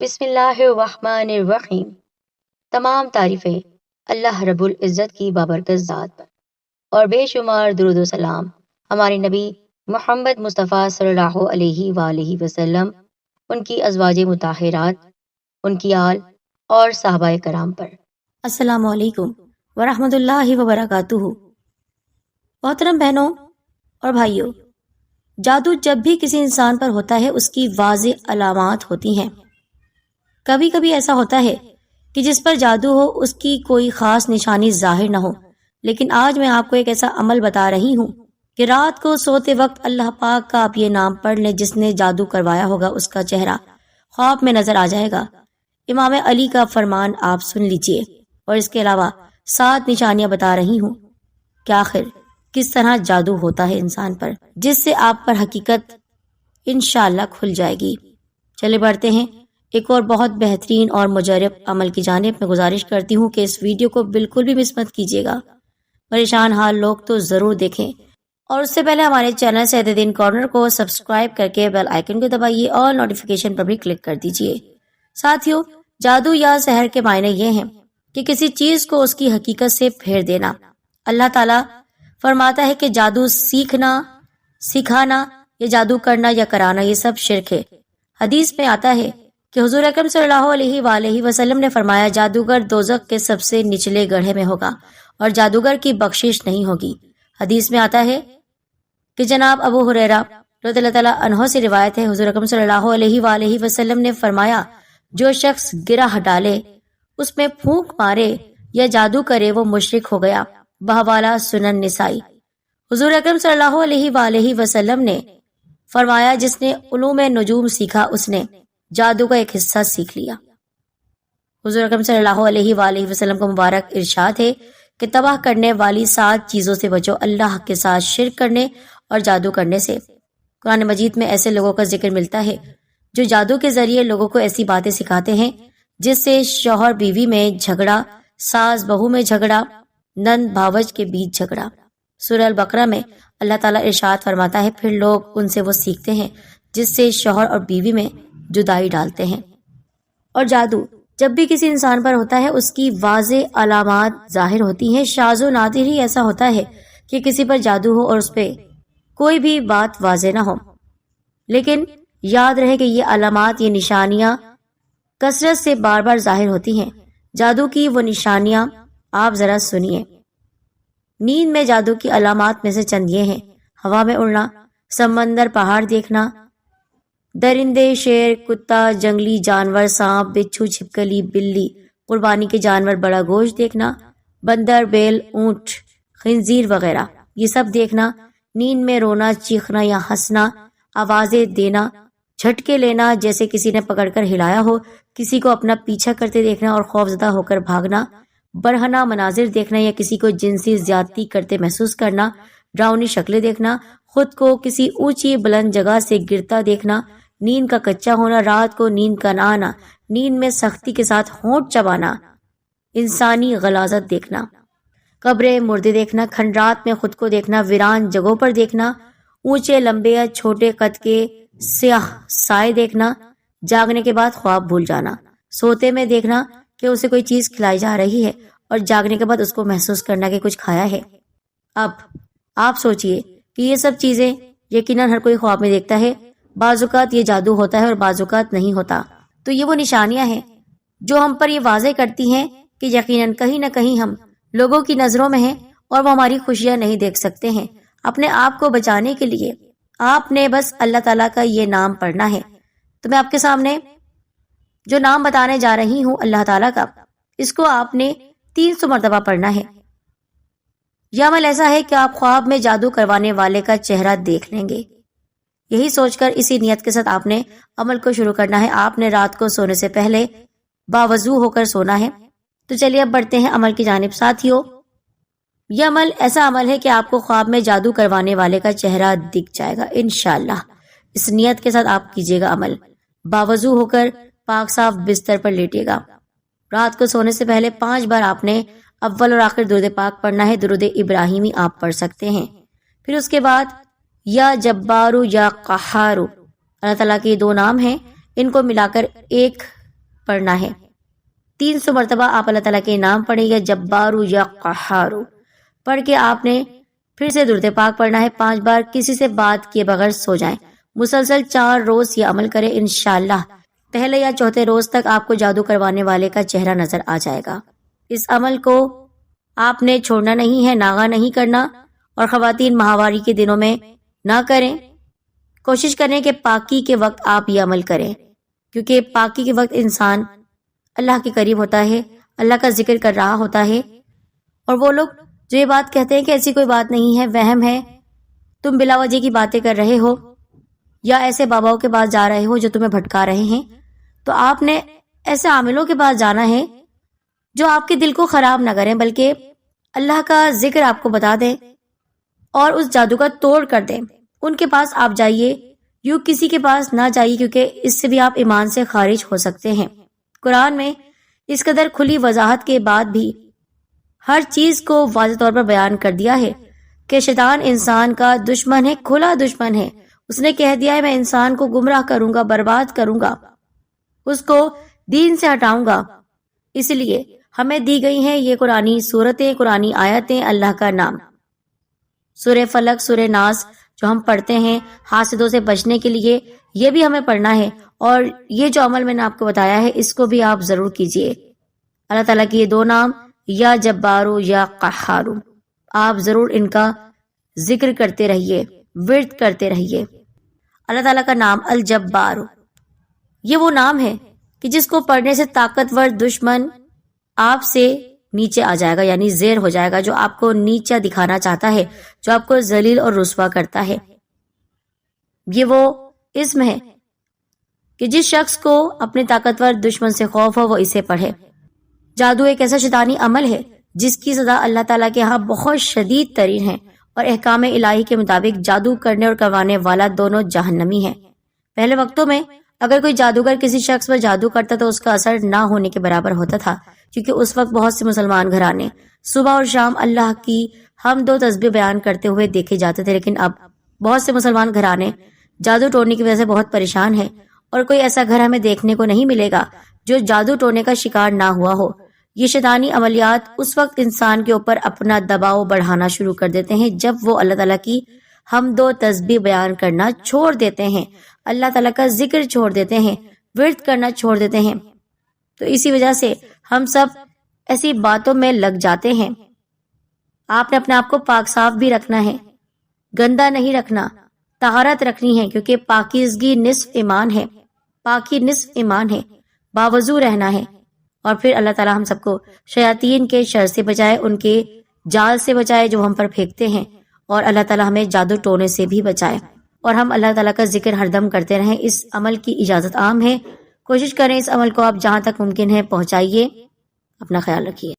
بسم اللہ الرحمن الرحیم۔ تمام تعریفیں اللہ رب العزت کی بابرکت ذات پر، اور بے شمار درود و سلام ہمارے نبی محمد مصطفیٰ صلی اللہ علیہ وآلہ وسلم، ان کی ازواج مطہرات، ان کی آل اور صحابہ کرام پر۔ السلام علیکم ورحمۃ اللہ وبرکاتہ۔ محترم بہنوں اور بھائیوں، جادو جب بھی کسی انسان پر ہوتا ہے اس کی واضح علامات ہوتی ہیں۔ کبھی کبھی ایسا ہوتا ہے کہ جس پر جادو ہو اس کی کوئی خاص نشانی ظاہر نہ ہو، لیکن آج میں آپ کو ایک ایسا عمل بتا رہی ہوں کہ رات کو سوتے وقت اللہ پاک کا آپ یہ نام پڑھ لیں، جس نے جادو کروایا ہوگا اس کا چہرہ خواب میں نظر آ جائے گا۔ امام علی کا فرمان آپ سن لیجئے، اور اس کے علاوہ 7 نشانیاں بتا رہی ہوں کہ آخر کس طرح جادو ہوتا ہے انسان پر، جس سے آپ پر حقیقت انشاءاللہ کھل جائے گی۔ چلے بڑھتے ہیں ایک اور بہت بہترین اور مجرب عمل کی جانب۔ میں گزارش کرتی ہوں کہ اس ویڈیو کو بالکل بھی مس مت کیجیے گا، پریشان حال لوگ تو ضرور دیکھیں، اور اس سے پہلے ہمارے چینل سعید دین کارنر کو سبسکرائب کر کے بیل آئیکن کو دبائیے اور نوٹیفیکیشن پر بھی کلک کر دیجیے۔ ساتھیوں، جادو یا سحر کے معنی یہ ہیں کہ کسی چیز کو اس کی حقیقت سے پھیر دینا۔ اللہ تعالیٰ فرماتا ہے کہ جادو سیکھنا، سکھانا یا جادو کرنا یا کرانا یہ سب شرک ہے۔ حدیث میں آتا ہے کہ حضور اکرم صلی اللہ علیہ وآلہ وسلم نے فرمایا، جادوگر دوزخ کے سب سے نچلے گڑھے میں ہوگا اور جادوگر کی بخشش نہیں ہوگی۔ حدیث میں آتا ہے کہ جناب ابو ہریرہ رضی اللہ تعالیٰ عنہ سے روایت ہے، حضور اکرم صلی اللہ علیہ وآلہ وسلم نے فرمایا، جو شخص گرہ ڈالے، اس میں پھونک مارے یا جادو کرے وہ مشرک ہو گیا۔ بحوالہ سنن نسائی۔ حضور اکرم صلی اللہ علیہ وآلہ وسلم نے فرمایا، جس نے علوم نجوم سیکھا اس نے جادو کا ایک حصہ سیکھ لیا۔ حضور اکرم صلی اللہ علیہ وآلہ وسلم کو مبارک ارشاد ہے کہ تباہ کرنے والی 7 چیزوں سے بچو، اللہ کے ساتھ شرک کرنے اور جادو کرنے سے۔ قرآن مجید میں ایسے لوگوں کا ذکر ملتا ہے جو جادو کے ذریعے لوگوں کو ایسی باتیں سکھاتے ہیں جس سے شوہر بیوی میں جھگڑا، ساس بہو میں جھگڑا، نند بھاوج کے بیچ جھگڑا۔ سورہ البقرہ میں اللہ تعالیٰ ارشاد فرماتا ہے، پھر لوگ ان سے وہ سیکھتے ہیں جس سے شوہر اور بیوی میں جدائی ڈالتے ہیں۔ اور جادو جب بھی کسی انسان پر ہوتا ہے اس کی واضح علامات ظاہر ہوتی ہیں۔ شاذ و نادر ہی ایسا ہوتا ہے کہ کسی پر جادو ہو اور اس پہ کوئی بھی بات واضح نہ ہو، لیکن یاد رہے کہ یہ علامات، یہ نشانیاں کثرت سے بار بار ظاہر ہوتی ہیں۔ جادو کی وہ نشانیاں آپ ذرا سنیے۔ نیند میں جادو کی علامات میں سے چند یہ ہیں: ہوا میں اڑنا، سمندر، پہاڑ دیکھنا، درندے، شیر، کتا، جنگلی جانور، سانپ، بچھو، چھپکلی، بلی، قربانی کے جانور، بڑا گوشت دیکھنا، بندر، بیل، اونٹ، خنزیر وغیرہ، یہ سب دیکھنا۔ نیند میں رونا، چیخنا یا ہنسنا، آوازیں دینا، جھٹکے لینا جیسے کسی نے پکڑ کر ہلایا ہو، کسی کو اپنا پیچھا کرتے دیکھنا اور خوفزدہ ہو کر بھاگنا، برہنہ مناظر دیکھنا یا کسی کو جنسی زیادتی کرتے محسوس کرنا، ڈراؤنی شکلیں دیکھنا، خود کو کسی اونچی بلند جگہ سے گرتا دیکھنا، نیند کا کچا ہونا، رات کو نیند کا نہ آنا، نیند میں سختی کے ساتھ ہونٹ چبانا، انسانی غلاظت دیکھنا، قبریں، مردے دیکھنا، کھنڈرات میں خود کو دیکھنا، ویران جگہوں پر دیکھنا، اونچے لمبے یا چھوٹے قد کے سیاہ سائے دیکھنا، جاگنے کے بعد خواب بھول جانا، سوتے میں دیکھنا کہ اسے کوئی چیز کھلائی جا رہی ہے اور جاگنے کے بعد اس کو محسوس کرنا کہ کچھ کھایا ہے۔ اب آپ سوچئے کہ یہ سب چیزیں یقیناً ہر کوئی خواب میں دیکھتا ہے۔ بعض اوقات یہ جادو ہوتا ہے اور بعض اوقات نہیں ہوتا۔ تو یہ وہ نشانیاں ہیں جو ہم پر یہ واضح کرتی ہیں کہ یقیناً کہیں نہ کہیں ہم لوگوں کی نظروں میں ہیں اور وہ ہماری خوشیاں نہیں دیکھ سکتے ہیں۔ اپنے آپ کو بچانے کے لیے آپ نے بس اللہ تعالیٰ کا یہ نام پڑھنا ہے۔ تو میں آپ کے سامنے جو نام بتانے جا رہی ہوں اللہ تعالیٰ کا، اس کو آپ نے 300 مرتبہ پڑھنا ہے۔ یہ عمل ایسا ہے کہ آپ خواب میں جادو کروانے والے کا چہرہ دیکھ لیں گے۔ یہی سوچ کر اسی نیت کے ساتھ آپ نے عمل کو شروع کرنا ہے۔ آپ نے رات کو سونے سے پہلے باوضو ہو کر سونا ہے۔ تو چلیے اب بڑھتے ہیں عمل کی جانب۔ ساتھیوں، یہ عمل ایسا عمل ہے کہ آپ کو خواب میں جادو کروانے والے کا چہرہ دکھ جائے گا انشاءاللہ۔ اس نیت کے ساتھ آپ کیجیے گا عمل۔ باوضو ہو کر پاک صاف بستر پر لیٹیے گا۔ رات کو سونے سے پہلے 5 بار آپ نے اول اور آخر درود پاک پڑھنا ہے۔ درود ابراہیمی آپ پڑھ سکتے ہیں۔ پھر اس کے بعد یا جبارو یا قہارو، اللہ تعالیٰ کے 2 نام ہیں، ان کو ملا کر ایک پڑھنا ہے. 300 مرتبہ آپ اللہ تعالیٰ کے نام پڑھیں یا جبارو یا قہارو پڑھ کے آپ نے پھر سے درود پاک پڑھنا ہے 5 بار. کسی سے بات کیے بغیر سو جائیں. مسلسل 4 روز یہ عمل کریں. انشاءاللہ پہلے یا چوتھے روز تک آپ کو جادو کروانے والے کا چہرہ نظر آ جائے گا. اس عمل کو آپ نے چھوڑنا نہیں ہے، ناغہ نہیں کرنا. اور خواتین ماہواری کے دنوں میں نہ کریں. کوشش کریں کہ پاکی کے وقت آپ یہ عمل کریں، کیونکہ پاکی کے وقت انسان اللہ کے قریب ہوتا ہے، اللہ کا ذکر کر رہا ہوتا ہے. اور وہ لوگ جو یہ بات کہتے ہیں کہ ایسی کوئی بات نہیں ہے، وہم ہے، تم بلا وجہ کی باتیں کر رہے ہو یا ایسے باباؤں کے پاس جا رہے ہو جو تمہیں بھٹکا رہے ہیں، تو آپ نے ایسے عاملوں کے پاس جانا ہے جو آپ کے دل کو خراب نہ کریں، بلکہ اللہ کا ذکر آپ کو بتا دیں اور اس جادو کا توڑ کر دیں. ان کے پاس آپ جائیے، یوں کسی کے پاس نہ جائیے، کیونکہ اس سے بھی آپ ایمان سے خارج ہو سکتے ہیں. قرآن میں اس قدر کھلی وضاحت کے بعد بھی ہر چیز کو واضح طور پر بیان کر دیا ہے کہ شیطان انسان کا دشمن ہے، کھلا دشمن ہے. اس نے کہہ دیا ہے میں انسان کو گمراہ کروں گا، برباد کروں گا، اس کو دین سے ہٹاؤں گا. اس لیے ہمیں دی گئی ہیں یہ قرآنی صورتیں، قرآنی آیتیں، اللہ کا نام. سورہ فلق، سورہ ناس جو ہم پڑھتے ہیں حاسدوں سے بچنے کے لیے، یہ بھی ہمیں پڑھنا ہے. اور یہ جو عمل میں نے آپ کو بتایا ہے اس کو بھی آپ ضرور کیجئے. اللہ تعالیٰ کے یہ 2 نام یا جبارو یا قہارو، آپ ضرور ان کا ذکر کرتے رہیے، ورد کرتے رہیے. اللہ تعالیٰ کا نام الجبارو، یہ وہ نام ہے کہ جس کو پڑھنے سے طاقتور دشمن آپ سے نیچے آ جائے گا، یعنی زیر ہو جائے گا، جو آپ کو نیچا دکھانا چاہتا ہے، جو آپ کو ذلیل اور رسوا کرتا ہے. یہ وہ اسم ہے کہ جس شخص کو اپنے طاقتور دشمن سے خوف ہو وہ اسے پڑھے. جادو ایک ایسا شیطانی عمل ہے جس کی سزا اللہ تعالیٰ کے ہاں بہت شدید ترین ہے، اور احکام الہی کے مطابق جادو کرنے اور کروانے والا دونوں جہنمی ہیں. پہلے وقتوں میں اگر کوئی جادوگر کسی شخص پر جادو کرتا تو اس کا اثر نہ ہونے کے برابر ہوتا تھا، کیونکہ اس وقت بہت سے مسلمان گھرانے صبح اور شام اللہ کی حمد و تسبیح بیان کرتے ہوئے دیکھے جاتے تھے. لیکن اب بہت سے مسلمان گھرانے جادو ٹونے کی وجہ سے بہت پریشان ہیں، اور کوئی ایسا گھر ہمیں دیکھنے کو نہیں ملے گا جو جادو ٹونے کا شکار نہ ہوا ہو. یہ شیطانی عملیات اس وقت انسان کے اوپر اپنا دباؤ بڑھانا شروع کر دیتے ہیں جب وہ اللہ تعالیٰ کی حمد و تسبیح بیان کرنا چھوڑ دیتے ہیں، اللہ تعالیٰ کا ذکر چھوڑ دیتے ہیں، ورد کرنا چھوڑ دیتے ہیں. تو اسی وجہ سے ہم سب ایسی باتوں میں لگ جاتے ہیں. آپ نے اپنے آپ کو پاک صاف بھی رکھنا ہے، گندا نہیں رکھنا، طہارت رکھنی ہے، کیونکہ پاکیزگی نصف ایمان ہے، پاکی نصف ایمان ہے. باوضو رہنا ہے. اور پھر اللہ تعالیٰ ہم سب کو شیاطین کے شر سے بچائے، ان کے جال سے بچائے جو ہم پر پھینکتے ہیں، اور اللہ تعالیٰ ہمیں جادو ٹونے سے بھی بچائے، اور ہم اللہ تعالیٰ کا ذکر ہر دم کرتے رہیں. اس عمل کی اجازت عام ہے، کوشش کریں اس عمل کو آپ جہاں تک ممکن ہے پہنچائیے. اپنا خیال رکھیے.